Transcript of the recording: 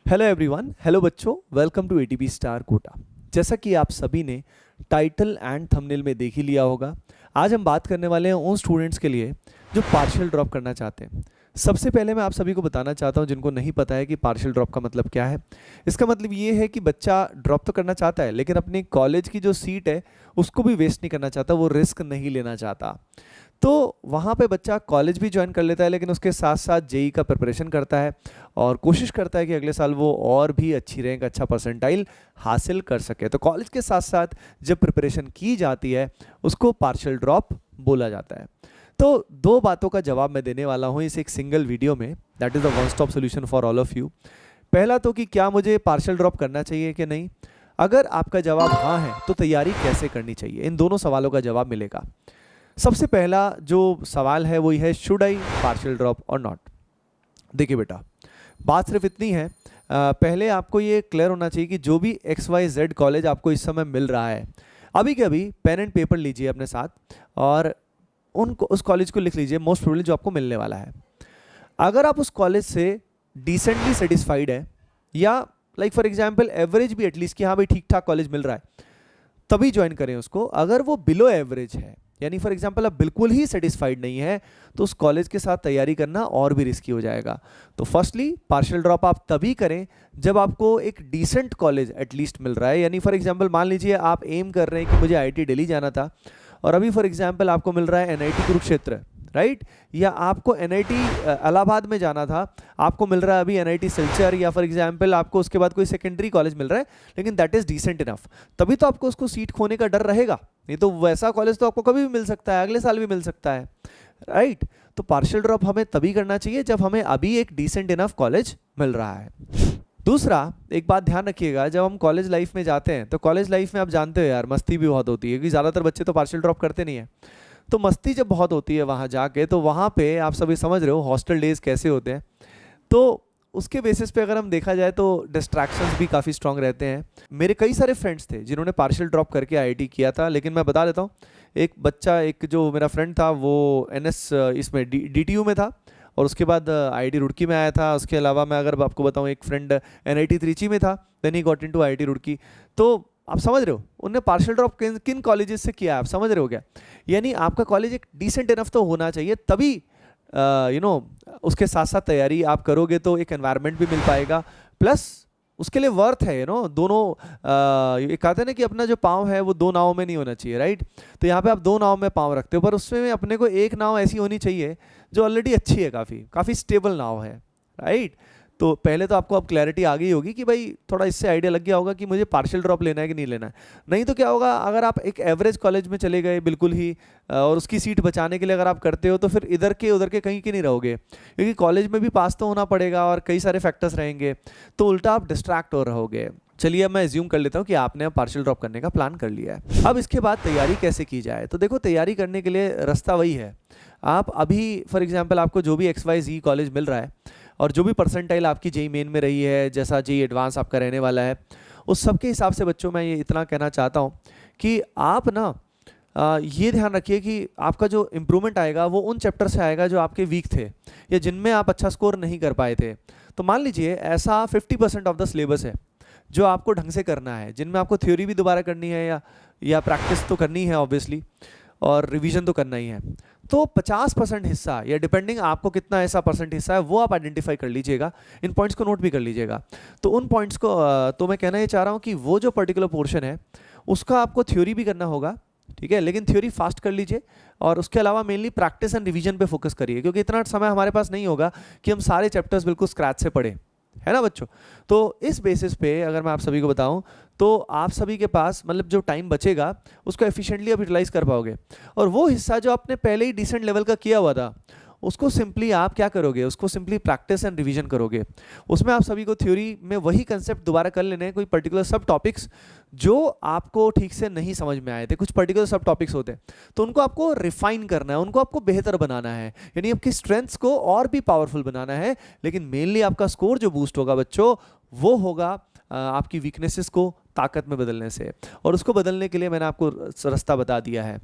Hello everyone, hello बच्चों, welcome to ATP star Kota. जैसा कि आप सभी ने टाइटल एंड थंबनेल में देख ही लिया होगा, आज हम बात करने वाले हैं उन स्टूडेंट्स के लिए जो पार्शियल ड्रॉप करना चाहते हैं। सबसे पहले मैं आप सभी को बताना चाहता हूं, जिनको नहीं पता है कि पार्शियल ड्रॉप का मतलब क्या है। इसका मतलब ये है कि बच्चा ड्रॉप तो करना चाहता है, लेकिन अपनी कॉलेज की जो सीट है उसको भी वेस्ट नहीं करना चाहता, वो रिस्क नहीं लेना चाहता। तो वहाँ पे बच्चा कॉलेज भी ज्वाइन कर लेता है, लेकिन उसके साथ साथ जेई का प्रिपरेशन करता है और कोशिश करता है कि अगले साल वो और भी अच्छी रैंक, अच्छा परसेंटाइल हासिल कर सके। तो कॉलेज के साथ साथ जब प्रिपरेशन की जाती है उसको पार्शियल ड्रॉप बोला जाता है। तो दो बातों का जवाब मैं देने वाला हूँ इस एक सिंगल वीडियो में, that is the one stop solution for all of you. पहला तो कि क्या मुझे पार्शियल ड्रॉप करना चाहिए कि नहीं। अगर आपका जवाब हाँ है तो तैयारी कैसे करनी चाहिए, इन दोनों सवालों का जवाब मिलेगा। सबसे पहला जो सवाल है वो ये है, शुड आई पार्शियल ड्रॉप और नॉट। देखिए बेटा, बात सिर्फ इतनी है, पहले आपको ये क्लियर होना चाहिए कि जो भी XYZ कॉलेज आपको इस समय मिल रहा है, अभी के अभी पेन एंड पेपर लीजिए अपने साथ और उस कॉलेज को लिख लीजिए मोस्ट प्रोबेबली जो आपको मिलने वाला है। अगर आप उस कॉलेज से डिसेंटली सेटिस्फाइड है या लाइक फॉर एग्जाम्पल एवरेज भी एटलीस्ट कि हाँ भाई ठीक ठाक कॉलेज मिल रहा है, तभी ज्वाइन करें उसको। अगर वो बिलो एवरेज है, यानी फॉर एग्जांपल आप बिल्कुल ही सेटिस्फाइड नहीं है, तो उस कॉलेज के साथ तैयारी करना और भी रिस्की हो जाएगा। तो फर्स्टली पार्शियल ड्रॉप आप तभी करें जब आपको एक डिसेंट कॉलेज एटलीस्ट मिल रहा है। यानी फॉर एग्जांपल मान लीजिए आप एम कर रहे हैं कि मुझे आईआईटी दिल्ली जाना था और अभी फॉर एग्जांपल आपको मिल रहा है एनआईटी कुरुक्षेत्र, राइट, या आपको एनआईटी इलाहाबाद में जाना था, आपको मिल रहा है अभी एनआईटी सिलचर, या फॉर एग्जांपल आपको उसके बाद कोई सेकेंडरी कॉलेज मिल रहा है, लेकिन दैट इज डिसेंट इनफ, तभी तो आपको उसको सीट खोने का डर रहेगा। नहीं तो वैसा कॉलेज तो आपको कभी भी मिल सकता है, अगले साल भी मिल सकता है, राइट। तो पार्शियल ड्रॉप हमें तभी करना चाहिए जब हमें अभी एक डिसेंट इनफ कॉलेज मिल रहा है। दूसरा, एक बात ध्यान रखिएगा, जब हम कॉलेज लाइफ में जाते हैं तो कॉलेज लाइफ में आप जानते हो यार, मस्ती भी बहुत होती है, क्योंकि ज़्यादातर बच्चे तो पार्शियल ड्रॉप करते नहीं है। तो मस्ती जब बहुत होती है वहाँ जाके, तो वहाँ पे आप सभी समझ रहे हो हॉस्टल डेज कैसे होते हैं। तो उसके बेसिस पे अगर हम देखा जाए तो डिस्ट्रैक्शंस भी काफ़ी स्ट्रांग रहते हैं। मेरे कई सारे फ्रेंड्स थे जिन्होंने पार्शियल ड्रॉप करके आईआईटी किया था, लेकिन मैं बता देता हूँ, एक बच्चा, एक जो मेरा फ्रेंड था वो एनएस इसमें डीटीयू में था और उसके बाद आईआईटी रुड़की में आया था। उसके अलावा मैं अगर आपको बताऊँ, एक फ्रेंड एनआईटी त्रिची में था, then he got into IIT Roorkee. तो आप समझ रहे हो उनने पार्शियल ड्रॉप किन किन कॉलेजेस से किया है, आप समझ रहे हो क्या। यानी आपका कॉलेज एक डिसेंट इनफ तो होना चाहिए, तभी उसके साथ साथ तैयारी आप करोगे तो एक एनवायरनमेंट भी मिल पाएगा, प्लस उसके लिए वर्थ है, दोनों ये कहते हैं ना कि अपना जो पाँव है वो दो नावों में नहीं होना चाहिए, राइट। तो यहाँ पे आप दो नाव में पाँव रखते हो, पर उसमें अपने को एक नाव ऐसी होनी चाहिए जो ऑलरेडी अच्छी है, काफ़ी स्टेबल नाव है, राइट। तो पहले तो आपको अब क्लैरिटी आ गई होगी कि भाई थोड़ा इससे आइडिया लग गया होगा कि मुझे पार्शियल ड्रॉप लेना है कि नहीं लेना है। नहीं तो क्या होगा, अगर आप एक एवरेज कॉलेज में चले गए बिल्कुल ही और उसकी सीट बचाने के लिए अगर आप करते हो, तो फिर इधर के उधर के कहीं के नहीं रहोगे, क्योंकि कॉलेज में भी पास तो होना पड़ेगा और कई सारे फैक्टर्स रहेंगे, तो उल्टा आप डिस्ट्रैक्ट हो रहोगे। चलिए अब मैं एज्यूम कर लेता हूँ कि आपने पार्शियल ड्रॉप करने का प्लान कर लिया है। अब इसके बाद तैयारी कैसे की जाए, तो देखो तैयारी करने के लिए रास्ता वही है। आप अभी फॉर एग्जांपल आपको जो भी XYZ कॉलेज मिल रहा है और जो भी परसेंटाइल आपकी जेई मेन में रही है, जैसा जेई एडवांस आपका रहने वाला है, उस सब के हिसाब से बच्चों मैं ये इतना कहना चाहता हूँ कि आप ना ये ध्यान रखिए कि आपका जो इम्प्रूवमेंट आएगा वो उन चैप्टर से आएगा जो आपके वीक थे या जिनमें आप अच्छा स्कोर नहीं कर पाए थे। तो मान लीजिए ऐसा 50% ऑफ द सिलेबस है जो आपको ढंग से करना है, जिनमें आपको थ्योरी भी दोबारा करनी है या प्रैक्टिस तो करनी है ऑब्वियसली, और रिवीजन तो करना ही है। तो 50% हिस्सा, या डिपेंडिंग आपको कितना ऐसा परसेंट हिस्सा है वो आप आइडेंटिफाई कर लीजिएगा, इन पॉइंट्स को नोट भी कर लीजिएगा। तो उन पॉइंट्स को तो मैं कहना ये चाह रहा हूँ कि वो जो पर्टिकुलर पोर्शन है उसका आपको थ्योरी भी करना होगा, ठीक है, लेकिन थ्योरी फास्ट कर लीजिए और उसके अलावा मेनली प्रैक्टिस एंड रिवीजन पे फोकस करिए, क्योंकि इतना समय हमारे पास नहीं होगा कि हम सारे चैप्टर्स बिल्कुल स्क्रैच से पढ़ें, है ना बच्चों। तो इस बेसिस पे अगर मैं आप सभी को बताऊं तो आप सभी के पास मतलब जो टाइम बचेगा उसको एफिशिएंटली आप यूटिलाइज कर पाओगे, और वो हिस्सा जो आपने पहले ही डिसेंट लेवल का किया हुआ था उसको सिंपली आप क्या करोगे, उसको सिंपली प्रैक्टिस एंड रिवीजन करोगे। उसमें आप सभी को थ्योरी में वही कंसेप्ट दोबारा कर लेने हैं, कोई पर्टिकुलर सब टॉपिक्स जो आपको ठीक से नहीं समझ में आए थे, कुछ पर्टिकुलर सब टॉपिक्स होते हैं, तो उनको आपको रिफाइन करना है, उनको आपको बेहतर बनाना है, यानी आपकी स्ट्रेंथ्स को और भी पावरफुल बनाना है। लेकिन मेनली आपका स्कोर जो बूस्ट होगा बच्चों, वो होगा आपकी वीकनेसेस को ताकत में बदलने से, और उसको बदलने के लिए मैंने आपको रास्ता बता दिया है।